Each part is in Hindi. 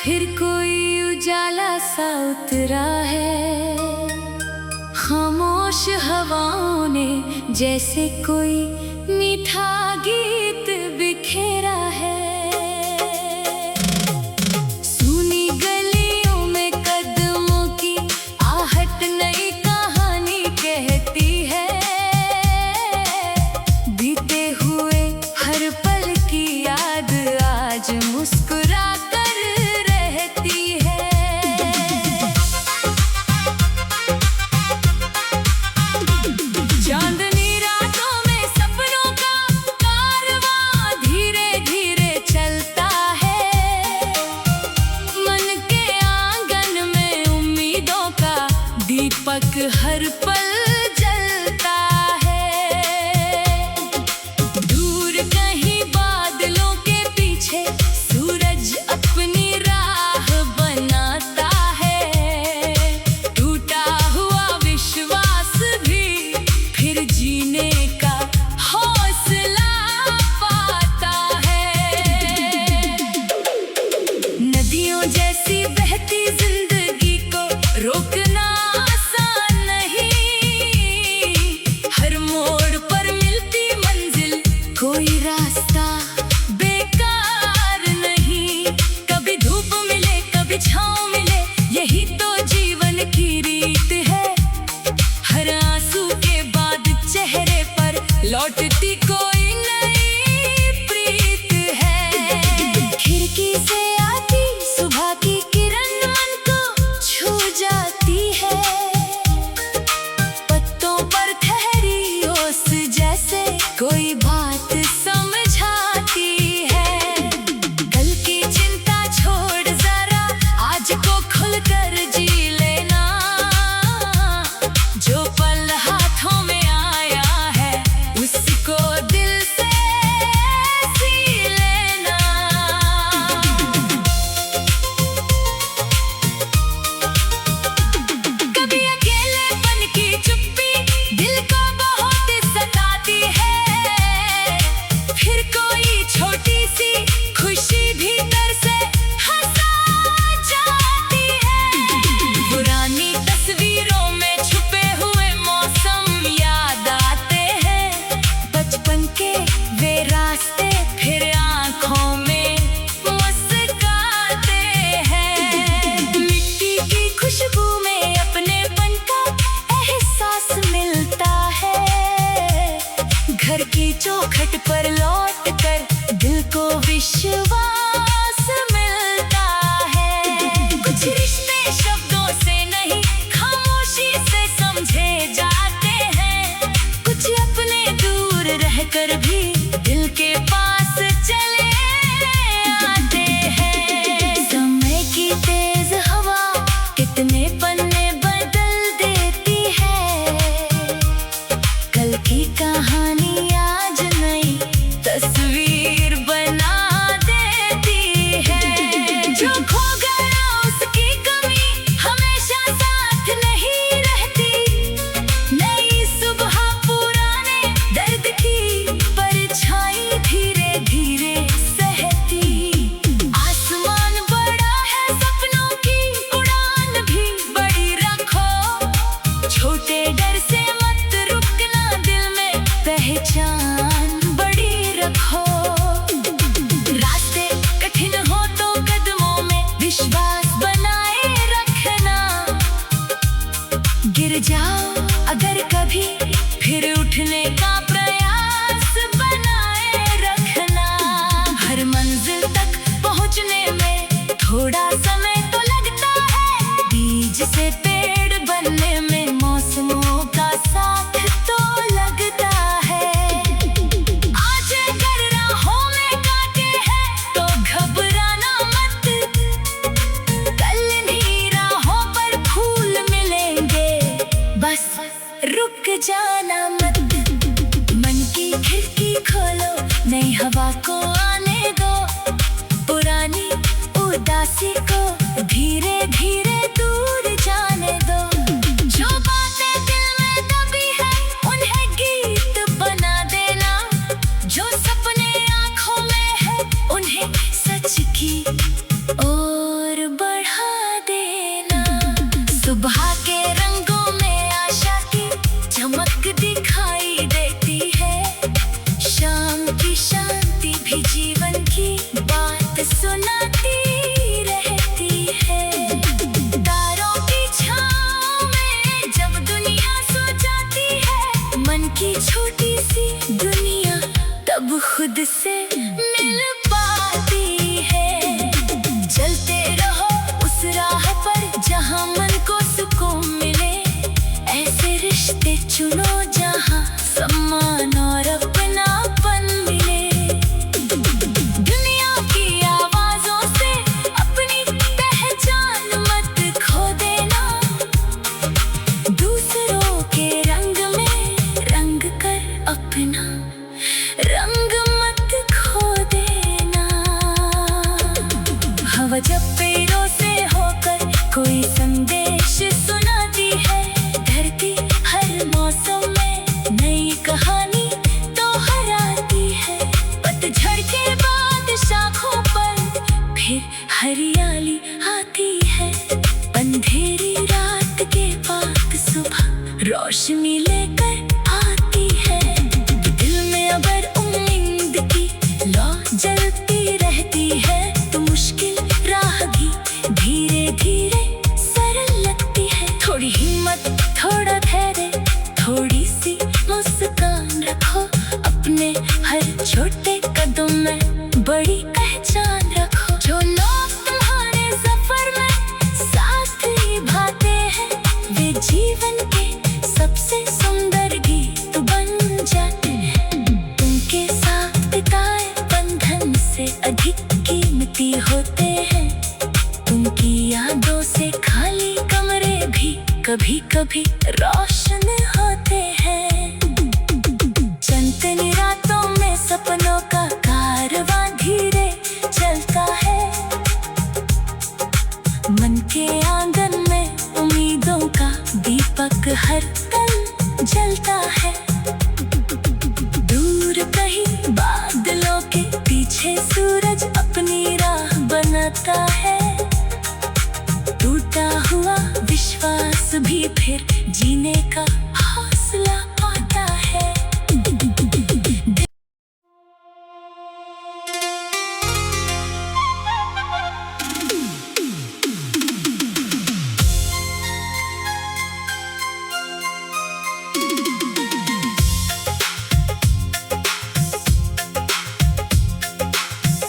फिर कोई उजाला सा उतरा है, खामोश हवाओं ने जैसे कोई मीठा गीत बिखेरा है। सूनी गलियों में कदमों की आहट नई कहानी कहती है। बीते हुए हर पल की याद आज मुस्कुरा कर रहती है। चांदनी रातों में सपनों का कारवां धीरे धीरे चलता है। मन के आंगन में उम्मीदों का दीपक हर पल जलता है। दूर कहीं बादलों के पीछे सूरज अपनी राह बनाता है। टूटा हुआ विश्वास भी फिर जीने का हौसला पाता है। नदियों जैसी बहती जिंदगी को रोकना आसान नहीं। हर मोड़ पर मिलती मंजिल, कोई रास्ता बेकार नहीं। कभी धूप मिले कभी छाँव मिले, यही तो जीवन की रीत है। हर आंसू के बाद चेहरे पर लौटती कोई नई प्रीत है। खिड़की से आती सुबह की किरण मन को छू जाती है। पत्तों पर ठहरी ओस जैसे कोई बात समझाती है। कल की चिंता छोड़ जरा आज को खुलकर जी लेना। जो पल हाथों में आया है उसको दिल से सी लेना। कभी अकेलेपन की चुप्पी दिल को बहुत सताती है। फिर कोई छोटी सी खुशी भीतर से हंसा जाती है। पुरानी तस्वीरों में छुपे हुए मौसम याद आते हैं। बचपन के वे रास्ते फिर आंखों में मुस्कुराते हैं। मिट्टी की खुशबू में अपनेपन का एहसास मिलता है। घर की चौखट पर लौट कर दिल को विश्वास मिलता है। कुछ रिश्ते शब्दों से नहीं खामोशी से समझे जाते हैं। कुछ अपने दूर रहकर भी दिल के पास चले आते हैं। समय की तेज हवा कितने पन्ने बदल देती है। कल की कहानी आज नई तस्वीर बना देती है। जो खो गया उसकी कमी हमेशा साथ नहीं रहती। नई सुबह पुराने दर्द की परछाई धीरे धीरे शाम की शांति भी जीवन की बात सुनाती रहती है। तारों की छाँव में जब दुनिया सो जाती है, मन की छोटी सी दुनिया तब खुद से मिल पाती है। चलते रहो उस राह पर जहाँ मन को सुकून मिले, ऐसे रिश्ते चुनो जहाँ सम्मान और अपनापन मिले। दुनिया की आवाज़ों से अपनी पहचान मत खो देना, दूसरों के रंग में रंग कर अपना रंग मत खो देना। हवा जब पेड़ों से होकर कोई संदेश सुनाती है, धरती हर मौसम में नई कहानी दोहराती है। पतझड़ के बाद शाखों पर फिर हरियाली आती है, अंधेरी रात के बाद सुबह रोशनी लेकर आती है। दिल में अगर उम्मीद की लौ जलती रहती है, तो मुश्किल राह भी धीरे धीरे सरल लगती है। थोड़ी हिम्मत, थोड़ा धैर्य, थोड़ी सी मुस्कान रखो, अपने हर छोटे कदम में बड़ी पहचान रखो। जो लोग तुम्हारे सफर में साथ निभाते हैं, वे जीवन के सबसे सुंदर गीत बन जाते हैं। उनके साथ बिताए बंधन से अधिक कीमती होते हैं। उनकी यादों से खाली कमरे भी कभी कभी रोशन होते हैं। चंदनी रातों में सपनों का कारवां धीरे चलता है, मन के आंगन में उम्मीदों का दीपक हर पल जलता है। दूर कहीं बादलों के पीछे सूरज अपनी राह बनाता है। टूटा हुआ विश्वास भी फिर जीने का हौसला पाता है।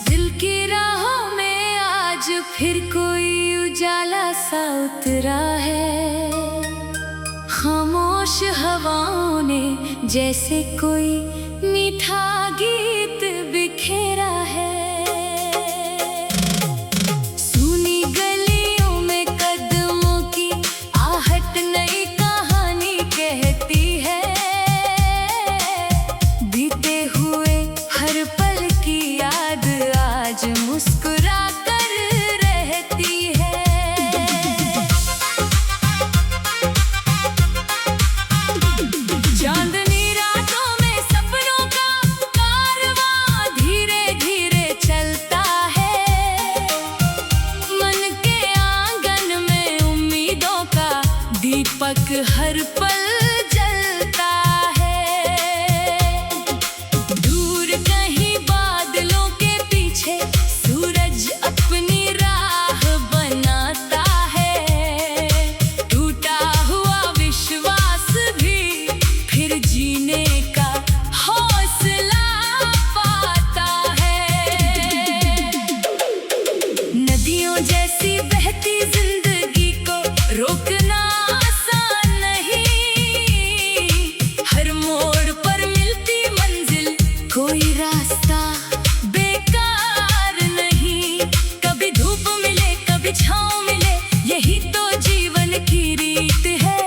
दिल की राहों में आज फिर कोई उजाला सा उतरा है। खामोश हवाओं ने जैसे कोई मीठा गीत बिखेरा है। सूनी गलियों में कदमों की आहट नई कहानी कहती है। बीते हुए हर पल की याद आज मुस्कुरा कर रहती है। चांदनी रातों में सपनों का कारवां धीरे धीरे चलता है। मन के आंगन में उम्मीदों का दीपक हर पल जलता है। दूर कहीं बादलों के पीछे सूरज अपनी राह बनाता है। टूटा हुआ विश्वास भी फिर जीने का हौसला पाता है। नदियों जैसी बहती जिंदगी को रोकना आसान नहीं। हर मोड़ पर मिलती मंजिल, कोई रास्ता बेकार नहीं। कभी धूप मिले कभी छाँव मिले, यही तो जीवन की रीत है।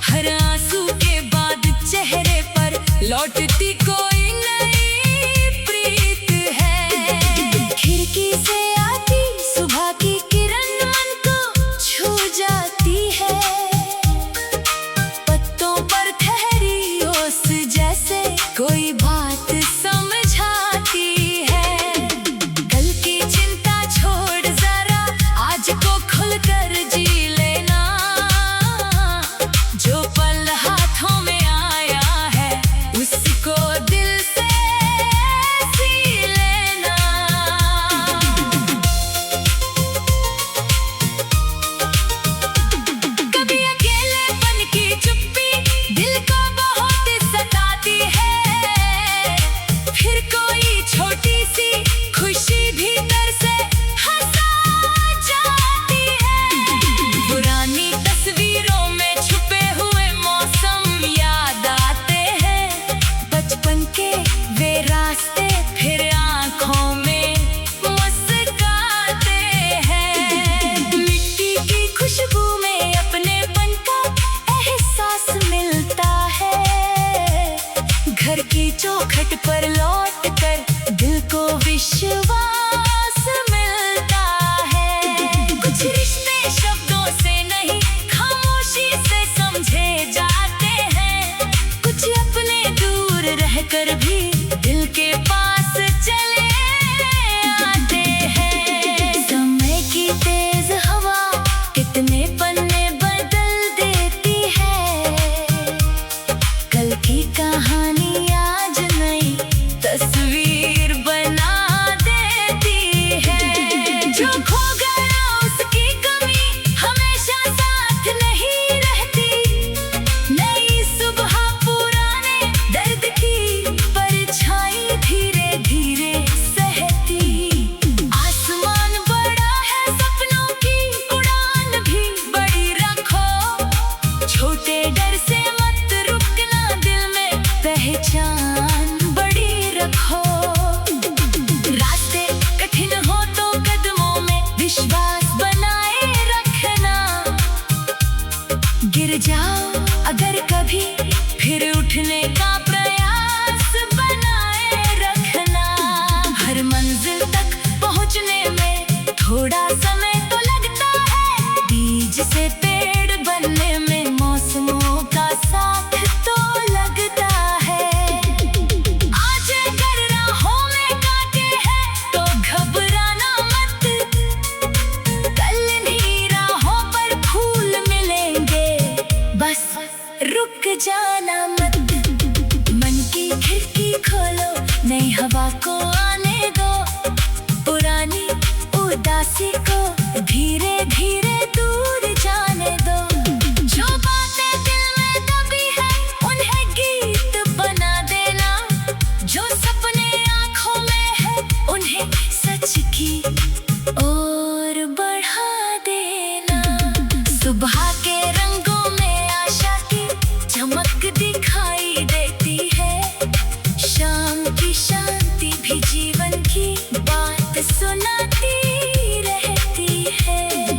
हर आंसू के बाद चेहरे पर लौटती कोई नई प्रीत है। खिड़की से आती सुबह की किरण मन को छू जाती है। पत्तों पर ठहरी ओस जैसे कोई बात समझाती है। कल की चिंता छोड़ जरा आज को खुलकर जी लेना। जो पल हाथों में आया है उसको दिल से फिर कोई छोटी सी खुशी भीतर से हंसा जाती है। पुरानी तस्वीरों में छुपे हुए मौसम याद आते हैं, बचपन के वे रास्ते फिर आंखों में मुस्कुराते हैं। मिट्टी की खुशबू में अपनेपन का एहसास मिलता है। घर की चौखट पर लौट कर दिल को विश्वास मिलता है। कुछ रिश्ते शब्दों से नहीं खामोशी से समझे जाते हैं। कुछ अपने दूर रहकर भी दिल के पास चले आते हैं। समय की तेज हवा कितने पन्ने बदल देती है। कल की कहानी आज नई तस्वीर बना देती है। जो खो गया उसकी कमी हमेशा साथ नहीं रहती। नई सुबह पुराने दर्द की परछाई धीरे धीरे सहती। आसमान बड़ा है, सपनों की उड़ान भी बड़ी रखो। छोटे डर से मत रुकना, दिल में पहचान बड़ी रखो। रास्ते कठिन हो तो कदमों में विश्वास बनाए रखना। गिर जाओ अगर कभी फिर उठने का प्रयास बनाए रखना। हर मंजिल तक पहुंचने में थोड़ा समय तो लगता है। बीज से पेड़ बनने में मौसमों का साथ तो लगता है। आज अगर राहों में कांटे हैं तो घबराना मत। कल इन्हीं राहों पर फूल मिलेंगे, बस रुक जाना मत। मन की खिड़की खोलो, नई हवा को आने दो। पुरानी उदासी को धीरे धीरे दूर जाने दो। जो बातें दिल में दबी है उन्हें गीत बना देना। जो सपने आंखों में है उन्हें सच की ओर बढ़ा देना। सुबह के रंगों में आशा की चमक दिखाई देती है। शाम की शांति भी जीवन की बात सुनाती रहती है।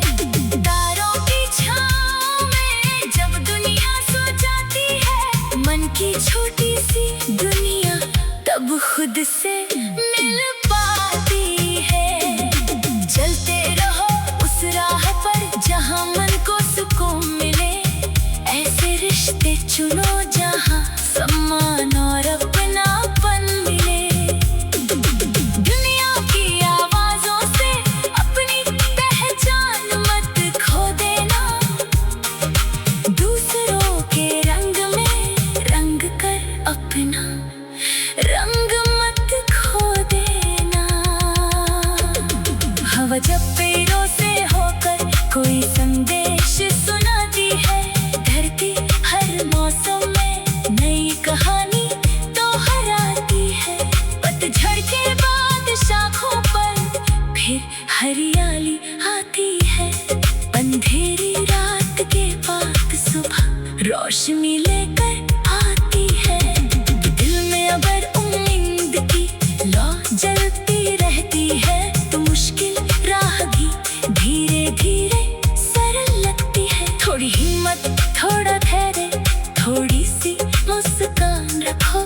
तारों की छाँव में जब दुनिया सो जाती है, मन की छोटी सी दुनिया तब खुद से मिल पाती है। चलते रहो उस राह पर जहाँ मन को सुकून मिले। ऐसे रिश्ते चुनो जहाँ सम्मान और अपनापन मिले। दुनिया की आवाजों से अपनी पहचान मत खो देना। दूसरों के रंग में रंग कर अपना रंग मत खो देना। हवा जब पैरों से होकर कोई संदेश सुनाती है। धरती हर मौसम में नई कहानी दोहराती है। पतझड़ के बाद शाखों पर फिर हरियाली आती है। अंधेरी रात के बाद सुबह रोशनी लेकर आती है। दिल में अगर उम्मीद की लौ जलती रहती है तो मुश्किल राह भी धीरे धीरे सरल लगती है। थोड़ी हिम्मत, थोड़ा धैर्य, थोड़ी सी मुस्कान रखो।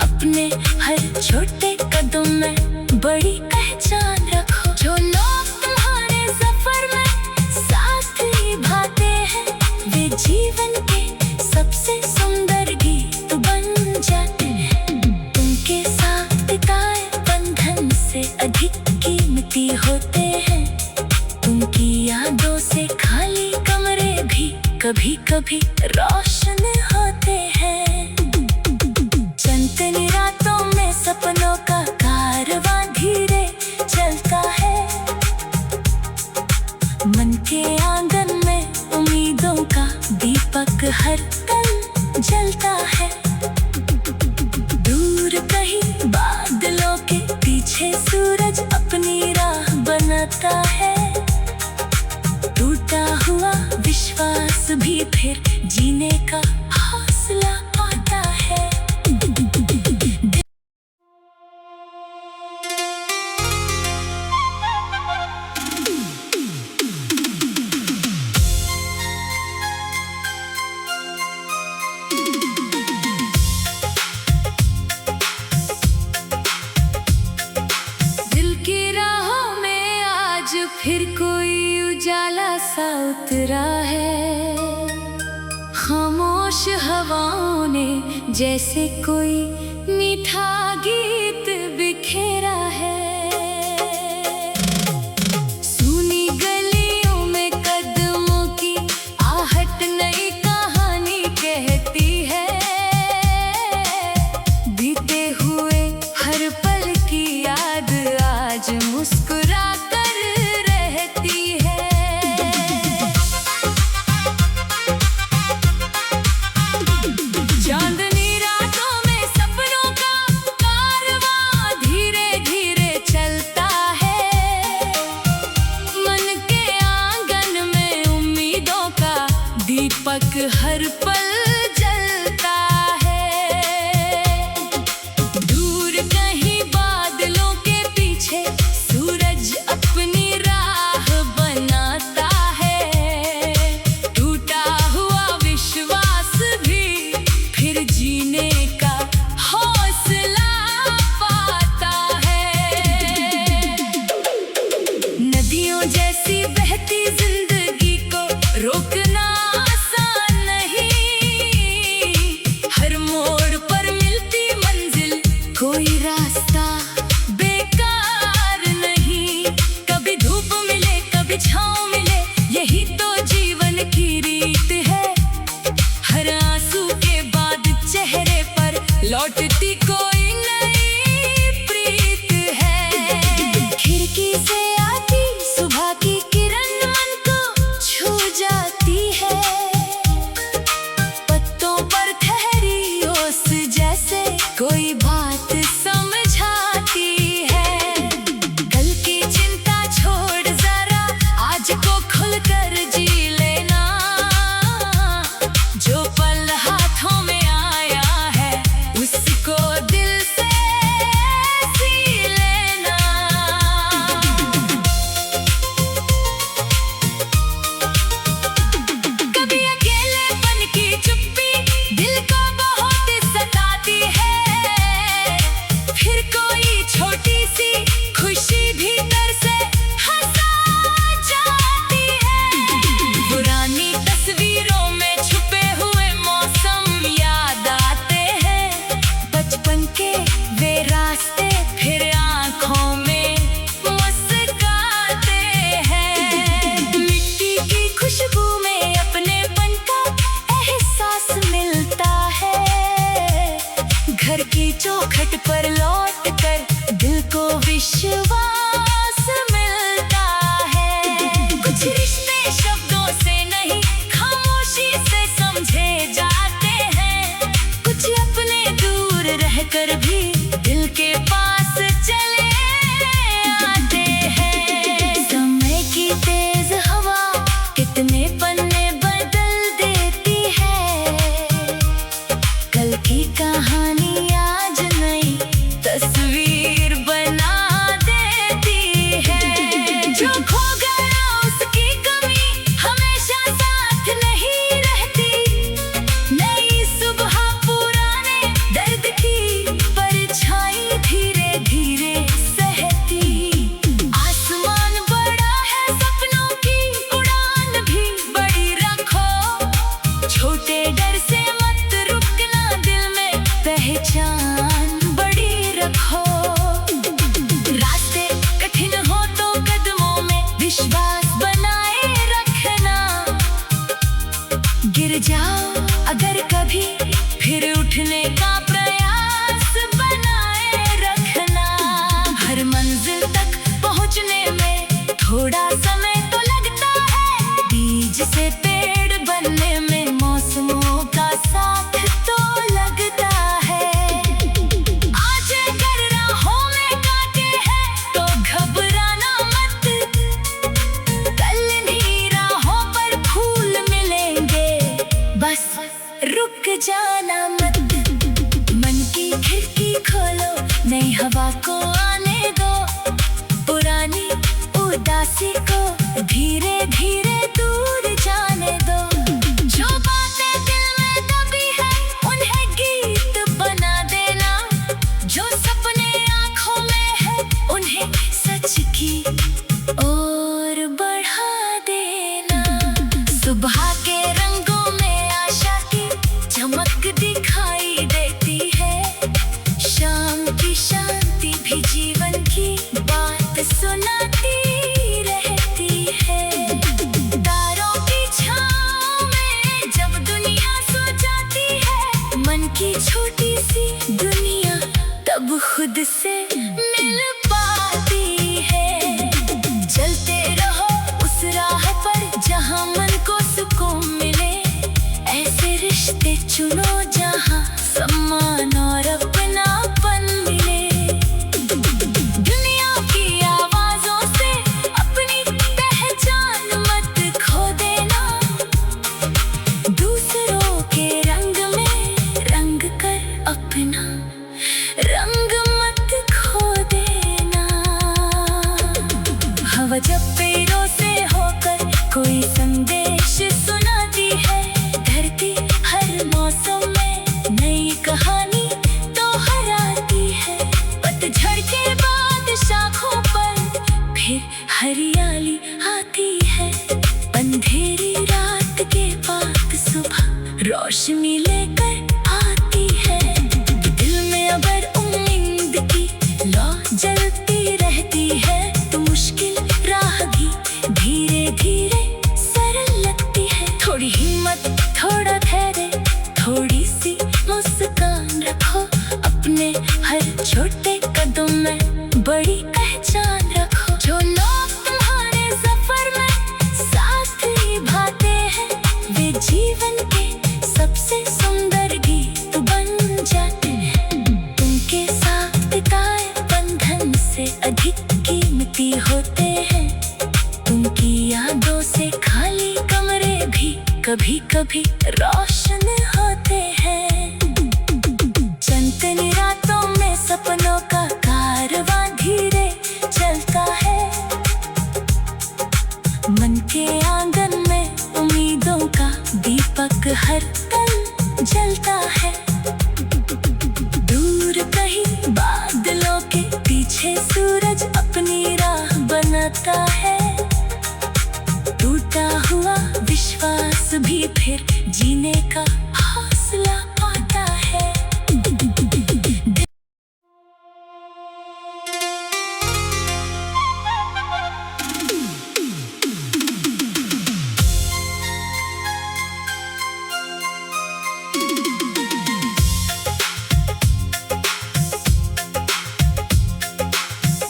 अपने हर छोटे कदम में बड़ी पहचान रखो। जो लोग तुम्हारे सफर में साथ निभाते हैं, वे जीवन के सबसे सुंदर गीत बन जाते हैं। उनके साथ बिताए बंधन से अधिक कीमती होते हैं। उनकी यादों से खाली कमरे भी कभी कभी रोशन होते हैं। चंदनी रातों में सपनों का कारवां धीरे चलता है। मन के आंगन में उम्मीदों का दीपक हर पल जलता है। दूर कहीं बादल आता है। टूटा हुआ विश्वास भी फिर जीने का हौसला पाता है। दिल की राहों में आज फिर कोई उजाला सा उतरा है। खामोश हवाओं ने जैसे कोई मीठा गीत बिखेरा है। सूनी गलियों में कदमों की आहट नई कहानी कहती है। बीते हुए हर पल की याद आज मुस्कुरा कर रहती है। चांदनी रातों में सपनों का कारवां धीरे धीरे चलता है। मन के आंगन में उम्मीदों का दीपक हर पल जलता है। दूर कहीं बादलों के पीछे सूरज अपनी राह बनाता है। टूटा हुआ विश्वास भी फिर जीने का हौसला पाता है। नदियों जैसी बहती जिंदगी को रोकना आसान नहीं। और बढ़ा देना। सुबह के रंगों में आशा की चमक दिखाई देती है, शाम की शांति भी जीवन की बात सुनाती रहती है। तारों की छाँव में जब दुनिया सो जाती है, मन की छोटी सी दुनिया तब खुद से मिल पाती है। चलते रहो उस राह पर जहाँ मन को सुकून मिले, ऐसे रिश्ते चुनो जहाँ सम्मान और अपनापन मिले। दुनिया की आवाज़ों से अपनी पहचान मत खो देना, दूसरों के रंग में रंग कर अपना रंग मत खो देना। हवा जब पैरों से होकर कोई संदेश सुनाती है, धरती हर मौसम में नई कहानी दोहराती है। पतझड़ के बाद शाखों पर फिर हरियाली आती है, अंधेरी रात के बाद सुबह रोशनी लेकर आती है। दिल में अगर उम्मीद की लौ जलती रहती है, तो मुश्किल राह भी धीरे धीरे सरल लगती है। थोड़ी हिम्मत, थोड़ा धैर्य, थोड़ी सी मुस्कान रखो, अपने हर छोटे कदम में बड़ी पहचान रखो। जो लोग तुम्हारे सफर में साथ निभाते हैं, वे जीवन के सबसे सुंदर गीत बन जाते हैं। उनके साथ बिताए बंधन से अधिक कीमती होते हैं। उनकी यादों से खाली कमरे भी कभी कभी रोशन होते हैं। चंदनी रातों में सपनों का कारवां धीरे चलता है, मन के आंगन में उम्मीदों का दीपक हर पल जलता है। दूर कहीं बादलों के पीछे सूरज अपनी राह बनाता है। टूटा हुआ विश्वास भी फिर जीने का हौसला पाता है।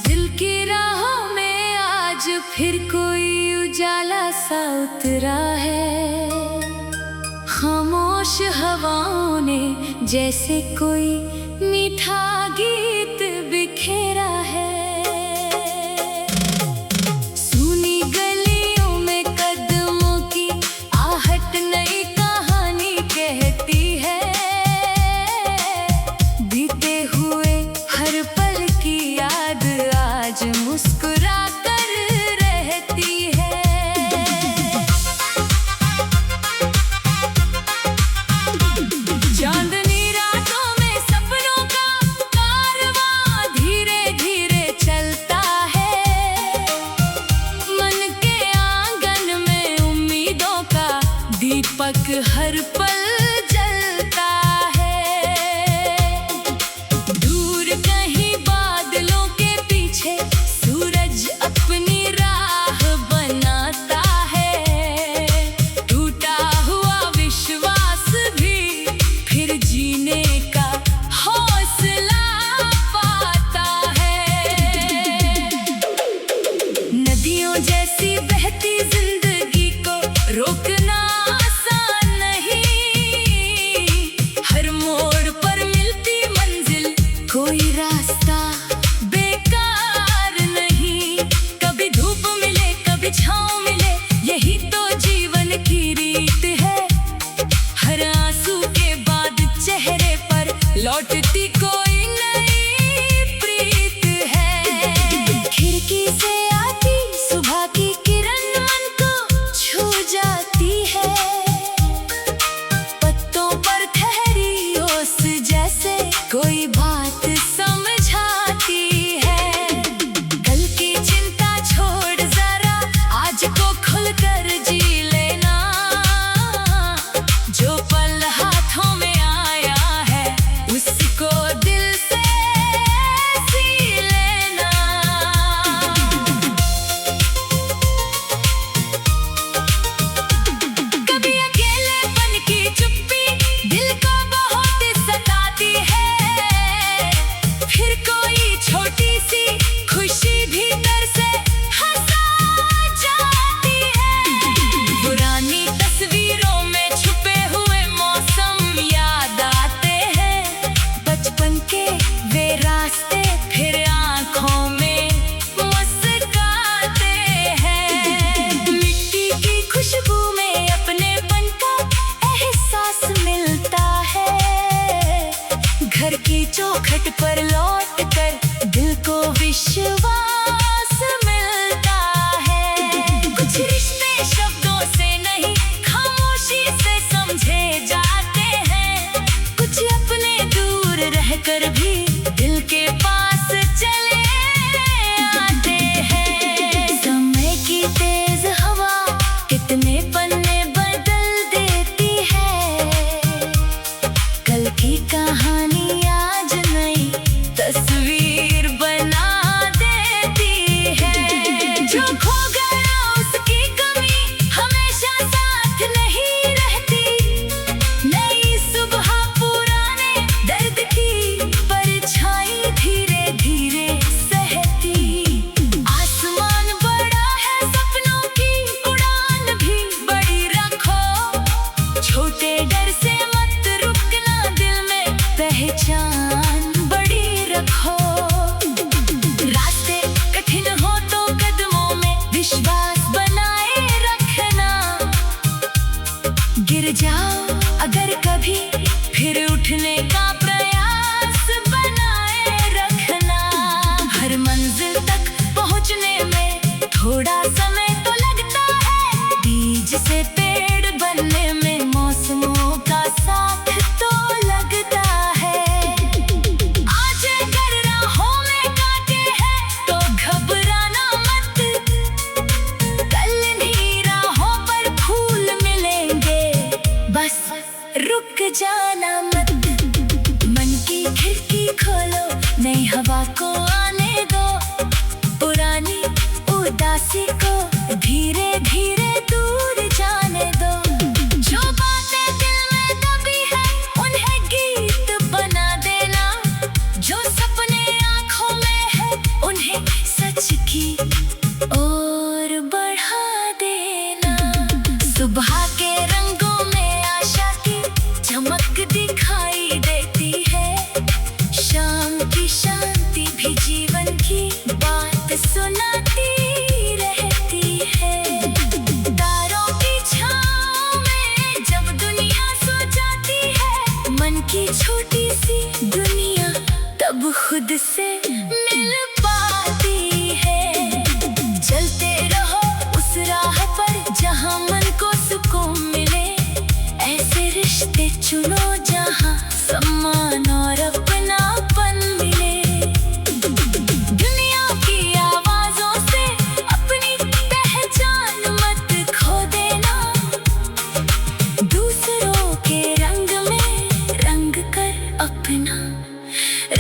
दिल की राहों में आज फिर कोई उजाला सा उतरा है। खामोश हवाओं ने जैसे कोई मीठा गीत बिखेरा है। सूनी गलियों में कदमों की आहट नई कहानी कहती है। बीते हुए हर पल की याद आज मुस्कुरा कर रहती है। चांदनी रातों में सपनों का कारवां धीरे धीरे चलता है। मन के आंगन में उम्मीदों का दीपक हर पल जलता है। दूर कहीं बादलों के पीछे सूरज अपनी राह बनाता है। टूटा हुआ विश्वास भी फिर जीने का हौसला पाता है। नदियों जैसी बहती जिंदगी को रोकना आसान नहीं, जीवन की बात सुनाती रहती है। तारों की छाँव में जब दुनिया सो जाती है, मन की छोटी सी दुनिया तब खुद से मिल पाती है। चलते रहो उस राह पर जहाँ मन को सुकून मिले, ऐसे रिश्ते चुनो जहाँ सम्मान और अपनापन मिले। दुनिया की आवाज़ों से अपनी पहचान मत खो देना, दूसरों के रंग में रंग कर अपना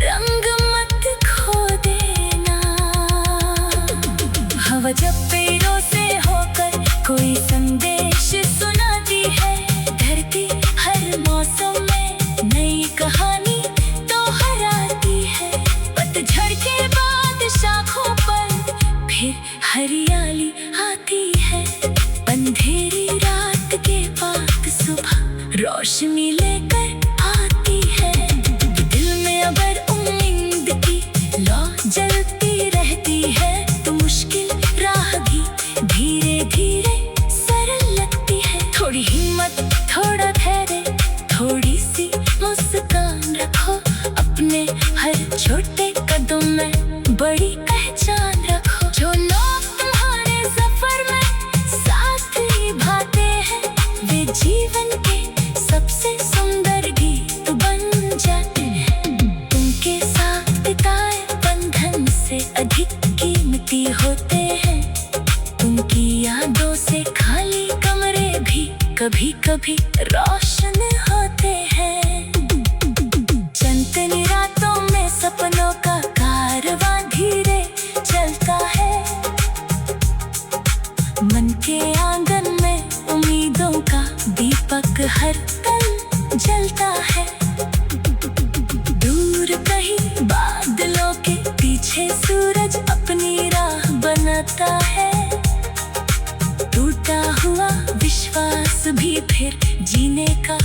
रंग मत खो देना। हवा जब पेड़ों से होकर कोई संदेश सुनाती है, धरती हर मौसम में नई कहानी दोहराती है। पतझड़ के बाद शाखों पर फिर हरियाली आती है, अंधेरी रात के बाद सुबह रोशनी लेकर आती है। दिल में अगर उम्मीद की लौ जलती रहती है, तो मुश्किल राह भी धीरे धीरे सरल लगती है। थोड़ी हिम्मत, थोड़ा धैर्य, थोड़ी सी मुस्कान रखो, अपने हर छोटे कदम में बड़ी पहचान रखो। जो लोग तुम्हारे सफर में साथ निभाते हैं, वे जीवन के सबसे सुंदर गीत बन जाते हैं। उनके साथ बिताए बंधन से अधिक कीमती होते हैं। उनकी यादों से खाली कमरे भी कभी कभी रोशन होते हैं। चंदनी रातों में सपनों का कारवां धीरे चलता है, मन के आंगन में उम्मीदों का दीपक हर पल जलता है। दूर कहीं बादलों के पीछे सूरज अपनी राह बनाता है। टूटा हुआ विश्वास भी फिर जीने का